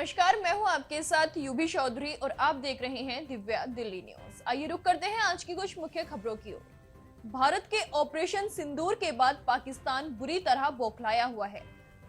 नमस्कार, मैं हूं आपके साथ यूबी चौधरी और आप देख रहे हैं दिव्या दिल्ली न्यूज। आइए रुक करते हैं आज की कुछ मुख्य खबरों की ओर। भारत के ऑपरेशन सिंदूर के बाद पाकिस्तान बुरी तरह बौखलाया हुआ है।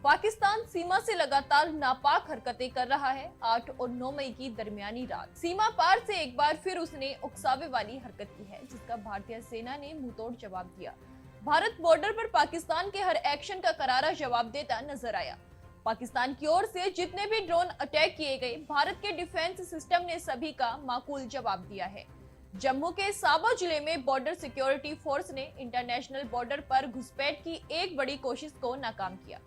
पाकिस्तान सीमा से लगातार नापाक हरकतें कर रहा है। 8 और 9 मई की दरमियानी रात सीमा पार से एक बार फिर उसने उकसावे वाली हरकत की है, जिसका भारतीय सेना ने मुंहतोड़ जवाब दिया। भारत बॉर्डर पर पाकिस्तान के हर एक्शन का करारा जवाब देता नजर आया। पाकिस्तान की ओर से जितने भी ड्रोन अटैक किए गए, भारत के डिफेंस सिस्टम ने सभी का माकूल जवाब दिया है। जम्मू के साबा जिले में बॉर्डर सिक्योरिटी फोर्स ने इंटरनेशनल बॉर्डर पर घुसपैठ की एक बड़ी कोशिश को नाकाम किया।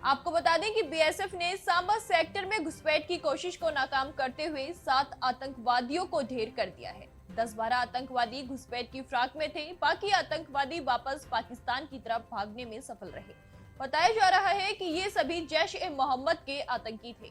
आपको बता दें कि बीएसएफ ने सांबा सेक्टर में घुसपैठ की कोशिश को नाकाम करते हुए 7 आतंकवादियों को ढेर कर दिया है। 10-12 आतंकवादी घुसपैठ की फिराक में थे, बाकी आतंकवादी वापस पाकिस्तान की तरफ भागने में सफल रहे। बताया जा रहा है कि ये सभी जैश-ए-मोहम्मद के आतंकी थे।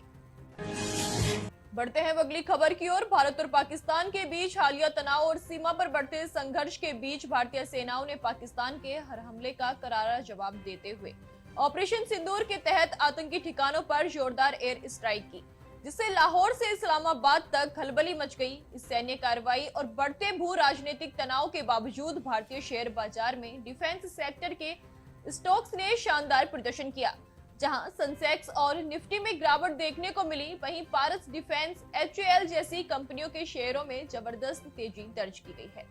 बढ़ते हैं अगली खबर की ओर। भारत और पाकिस्तान के बीच हालिया तनाव और सीमा पर बढ़ते संघर्ष के बीच भारतीय सेनाओं ने पाकिस्तान के हर हमले का करारा जवाब देते हुए ऑपरेशन सिंदूर के तहत आतंकी ठिकानों पर जोरदार एयर स्ट्राइक की, जिससे लाहौर से इस्लामाबाद तक खलबली मच गई। इस सैन्य कार्रवाई और बढ़ते भू राजनीतिक तनाव के बावजूद भारतीय शेयर बाजार में डिफेंस सेक्टर के स्टॉक्स ने शानदार प्रदर्शन किया। जहां सेंसेक्स और निफ्टी में गिरावट देखने को मिली, वहीं पारस डिफेंस, एचएएल जैसी कंपनियों के शेयरों में जबरदस्त तेजी दर्ज की गई है।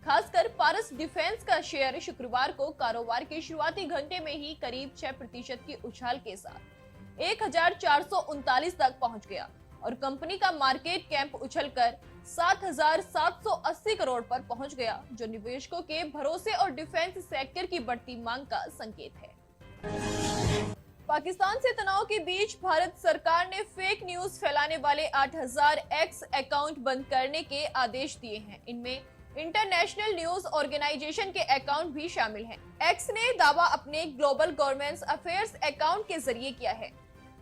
खासकर पारस डिफेंस का शेयर शुक्रवार को कारोबार के शुरुआती घंटे में ही करीब 6% की उछाल के साथ 1439 तक पहुंच गया और कंपनी का मार्केट कैप उछलकर 7,780 करोड़ पर पहुंच गया, जो निवेशकों के भरोसे और डिफेंस सेक्टर की बढ़ती मांग का संकेत है। पाकिस्तान से तनाव के बीच भारत सरकार ने फेक न्यूज फैलाने वाले 8000 एक्स अकाउंट बंद करने के आदेश दिए हैं। इनमें इंटरनेशनल न्यूज ऑर्गेनाइजेशन के अकाउंट भी शामिल हैं। एक्स ने दावा अपने ग्लोबल गवर्नमेंट अफेयर्स अकाउंट के जरिए किया है।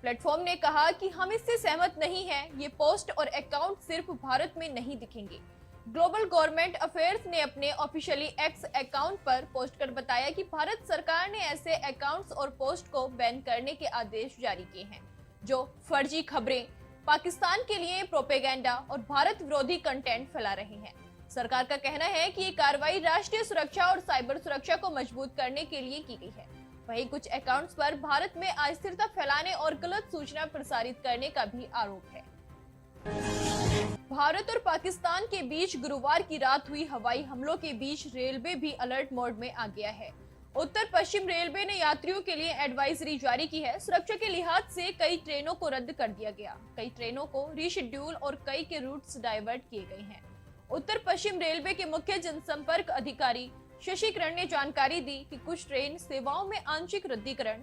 प्लेटफॉर्म ने कहा कि हम इससे सहमत नहीं हैं। ये पोस्ट और अकाउंट सिर्फ भारत में नहीं दिखेंगे। ग्लोबल गवर्नमेंट अफेयर्स ने अपने ऑफिशियली एक्स अकाउंट पर पोस्ट कर बताया कि भारत सरकार ने ऐसे अकाउंट्स और पोस्ट को बैन करने के आदेश जारी किए हैं, जो फर्जी खबरें, पाकिस्तान के लिए प्रोपेगेंडा और भारत विरोधी कंटेंट फैला रहे हैं। सरकार का कहना है कि ये कार्रवाई राष्ट्रीय सुरक्षा और साइबर सुरक्षा को मजबूत करने के लिए की गई है। वहीं कुछ अकाउंट्स पर भारत में अस्थिरता फैलाने और गलत सूचना प्रसारित करने का भी आरोप है। भारत और पाकिस्तान के बीच गुरुवार की रात हुई हवाई हमलों के बीच रेलवे भी अलर्ट मोड में आ गया है। उत्तर पश्चिम रेलवे ने यात्रियों के लिए एडवाइजरी जारी की है। सुरक्षा के लिहाज से कई ट्रेनों को रद्द कर दिया गया, कई ट्रेनों को रीशेड्यूल और कई के रूट्स डाइवर्ट किए गए हैं। उत्तर पश्चिम रेलवे के मुख्य जनसंपर्क अधिकारी शशि किरण ने जानकारी दी कि कुछ ट्रेन सेवाओं में आंशिक रद्दीकरण,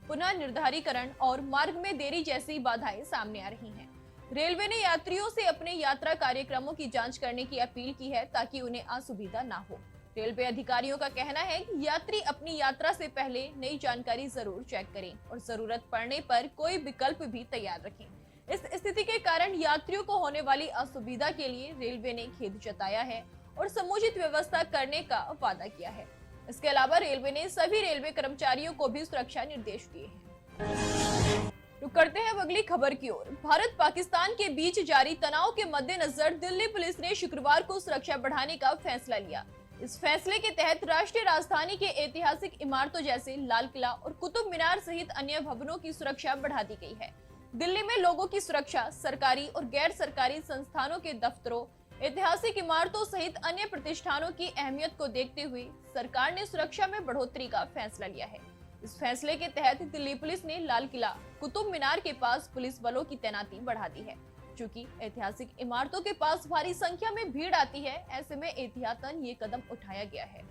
पुनः निर्धारीकरण और मार्ग में देरी जैसी बाधाएं सामने आ रही हैं। रेलवे ने यात्रियों से अपने यात्रा कार्यक्रमों की जांच करने की अपील की है, ताकि उन्हें असुविधा ना हो। रेलवे अधिकारियों का कहना है कि यात्री अपनी यात्रा से पहले नई जानकारी जरूर चेक करें और जरूरत पड़ने पर कोई विकल्प भी तैयार रखें। इस स्थिति के कारण यात्रियों को होने वाली असुविधा के लिए रेलवे ने खेद जताया है और समुचित व्यवस्था करने का वादा किया है। इसके अलावा रेलवे ने सभी रेलवे कर्मचारियों को भी सुरक्षा निर्देश दिए हैं। तो करते हैं अगली खबर की ओर। भारत पाकिस्तान के बीच जारी तनाव के मद्देनजर दिल्ली पुलिस ने शुक्रवार को सुरक्षा बढ़ाने का फैसला लिया। इस फैसले के तहत राष्ट्रीय राजधानी के ऐतिहासिक इमारतों जैसे लाल किला और कुतुब मीनार सहित अन्य भवनों की सुरक्षा बढ़ा दी गई है। दिल्ली में लोगों की सुरक्षा, सरकारी और गैर सरकारी संस्थानों के दफ्तरों, ऐतिहासिक इमारतों सहित अन्य प्रतिष्ठानों की अहमियत को देखते हुए सरकार ने सुरक्षा में बढ़ोतरी का फैसला लिया है। इस फैसले के तहत दिल्ली पुलिस ने लाल किला, कुतुब मीनार के पास पुलिस बलों की तैनाती बढ़ा दी है। चूंकि ऐतिहासिक इमारतों के पास भारी संख्या में भीड़ आती है, ऐसे में एहतियातन ये कदम उठाया गया है।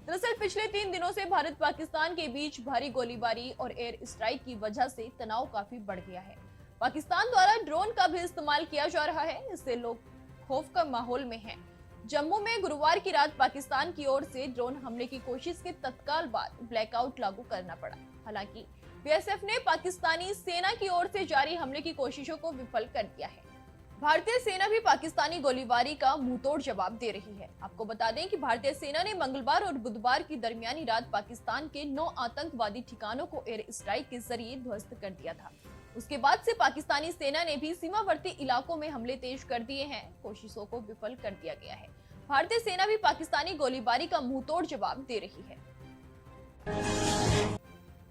दरअसल पिछले 3 दिनों से भारत पाकिस्तान के बीच भारी गोलीबारी और एयर स्ट्राइक की वजह से तनाव काफी बढ़ गया है। पाकिस्तान द्वारा ड्रोन का भी इस्तेमाल किया जा रहा है, इससे लोग खौफ का माहौल में हैं। जम्मू में गुरुवार की रात पाकिस्तान की ओर से ड्रोन हमले की कोशिश के तत्काल बाद ब्लैकआउट लागू करना पड़ा। हालांकि बीएसएफ ने पाकिस्तानी सेना की ओर से जारी हमले की कोशिशों को विफल कर दिया है। भारतीय सेना भी पाकिस्तानी गोलीबारी का मुंहतोड़ जवाब दे रही है। आपको बता दें कि भारतीय सेना ने मंगलवार और बुधवार की दरमियानी रात पाकिस्तान के 9 आतंकवादी ठिकानों को एयर स्ट्राइक के जरिए ध्वस्त कर दिया था। उसके बाद से पाकिस्तानी सेना ने भी सीमावर्ती इलाकों में हमले तेज कर दिए हैं। कोशिशों को विफल कर दिया गया है। भारतीय सेना भी पाकिस्तानी गोलीबारी का मुंहतोड़ जवाब दे रही है।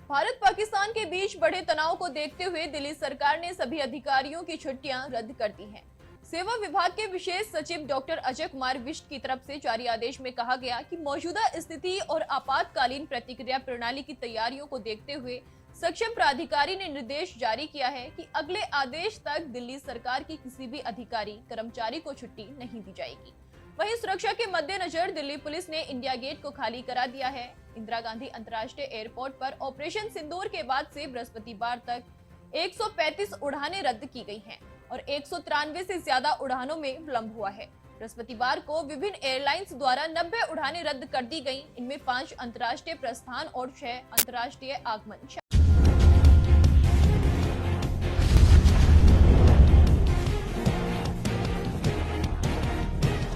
भारत पाकिस्तान के बीच बढ़े तनाव को देखते हुए दिल्ली सरकार ने सभी अधिकारियों की छुट्टियां रद्द कर दी हैं। सेवा विभाग के विशेष सचिव डॉक्टर अजय कुमार विष्ट की तरफ से जारी आदेश में कहा गया कि मौजूदा स्थिति और आपातकालीन प्रतिक्रिया प्रणाली की तैयारियों को देखते हुए सक्षम प्राधिकारी ने निर्देश जारी किया है कि अगले आदेश तक दिल्ली सरकार की किसी भी अधिकारी कर्मचारी को छुट्टी नहीं दी जाएगी। वहीं सुरक्षा के मद्देनजर दिल्ली पुलिस ने इंडिया गेट को खाली करा दिया है। इंदिरा गांधी अंतर्राष्ट्रीय एयरपोर्ट पर ऑपरेशन सिंदूर के बाद से बृहस्पतिवार तक 135 उड़ानें रद्द की गई हैं और 193 से ज्यादा उड़ानों में विलंब हुआ है। बृहस्पतिवार को विभिन्न एयरलाइंस द्वारा 90 उड़ानें रद्द कर दी गईं। इनमें 5 अंतर्राष्ट्रीय प्रस्थान और 6 अंतर्राष्ट्रीय आगमन शामिल